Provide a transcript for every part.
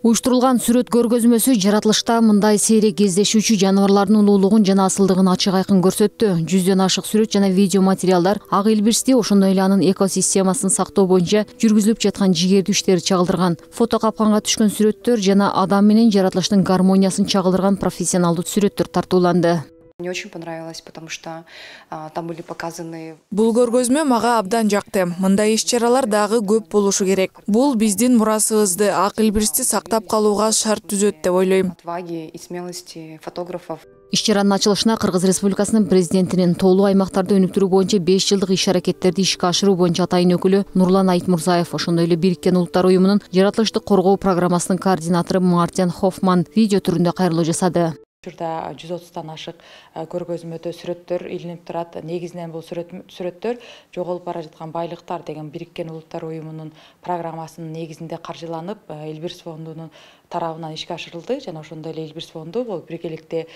Уюштурулган сүрөт көргөзмөсү жаратылышта мындай сейрек кездешүүчү жаныбарлардын улуулугун жана асылдыгын ачык айкын көрсөттү. 100дөн ашык сүрөт жана видео материалдар ак илбирсти, ошондой эле анын экосистемасын сактоо боюнча жүргүзүлүп жаткан жигердүү иштерди чагылдырган. Фото капканга түшкөн сүрөттөр жана адам менен жаратылыштын гармониясын чагылдырган профессионалдуу сүрөттөр тартууланды. Мне очень понравилось, потому что там были показаны. Бул көргөзмө мага абдан жакты. Мындай иш-чаралар дагы көп болушу керек. Бул биздин мурасыбызды, ак илбирсти сактап калууга шарт түзөт деп ойлойм. Отваги и смелости фотографов. Иш-чаранын ачылышына Кыргыз Республикасынын президентинин тоолуу аймактарды өнүктүрүү боюнча 5 жылдык иш-аракеттерди ишке ашыруу боюнча атайын өкүлү Нурлан Айтмурзаев, ошондой эле Бириккен Улуттар уюмунун жаратылышты коргоо программасынын координатору Мартин Хоффман видео түрүндө кайрылуу жасады. Учурда 130тан ашык көргөзмөдө сүрөттөр илинип турат. Негизинен бул сүрөттөр жоголуп бара жаткан байлыктар деген Бириккен Улуттар уюмунун программасынын негизинде каржыланып, Илбирс фондунун тарабынан ишке ашырылды. Жана ошондой эле Илбирс фонду бул биргеликте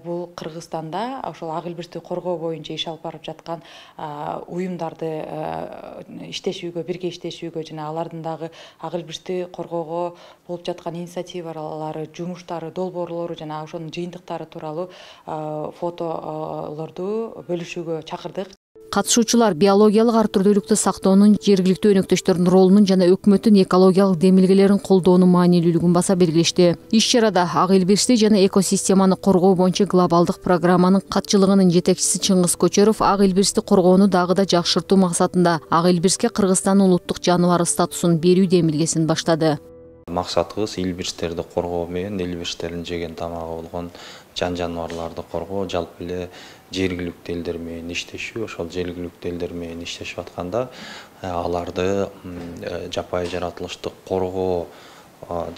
бул Кыргызстанда ошол ак илбирсти коргоо боюнча иш алып барып жаткан уюмдарды иштешүүгө, бирге иштешүүгө жана алардын дагы ак илбирсти коргоого болуп жаткан инициативалары, жумуштары, долбоорлору жана ошонун жыйынтыктары тууралуу фотолорду бөлүшүүгө чакырдык. Катышуучулар биологиялык ар түрдүүлүктү сактоонун, жергиликтүү өнөктөштөрдүн ролунун жана өкмөттүн экологиялык демилгелерин колдоонун маанилүүлүгүн баса белгилешти. Иш-чарада ак илбирсти жана экосистеманы коргоо боюнча глобалдык программанын катчылыгынын жетекчиси Чыңгыз Көчөров ак илбирсти коргоону дагы да жакшыртуу максатында ак илбирске Кыргызстандын улуттук жаныбары статусун берүү демилгесин баштады. Максатыбыз илбирстерди коргоо менен илбирстердин жеген тамагы болгон жаныбарларды коргоо, жалпы эле жергиликтүү элдер менен иштешүү. Ошол жергиликтүү элдер менен иштешип атканда аларды жапайы жаратылышты коргоо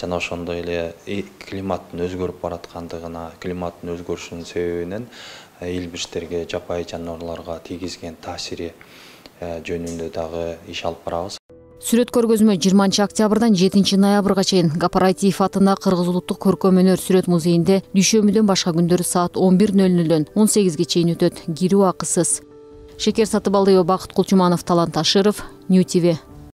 жана ошондой эле климаттын өзгөрүп бараткандыгына, климаттын өзгөрүшүнүн себебинен илбирстерге, жапайы жаныбарларга тийгизген таасири жөнүндө дагы иш алып барабыз. Сүрөт көргөзмө 20 октябрдан 7 ноябрга чейин Кооператив атындагы Кыргыз улуттук көркөм-өнөр сүрөт музейинде дүйшөмбүдөн башка күндөрү саат 11:00дөн 18ге чейин өтөт. Кирүү акысыз. Шекер Сатыбалдыева, Бакыт Кулчуманов, Талант Ашыров, Нью ТВ.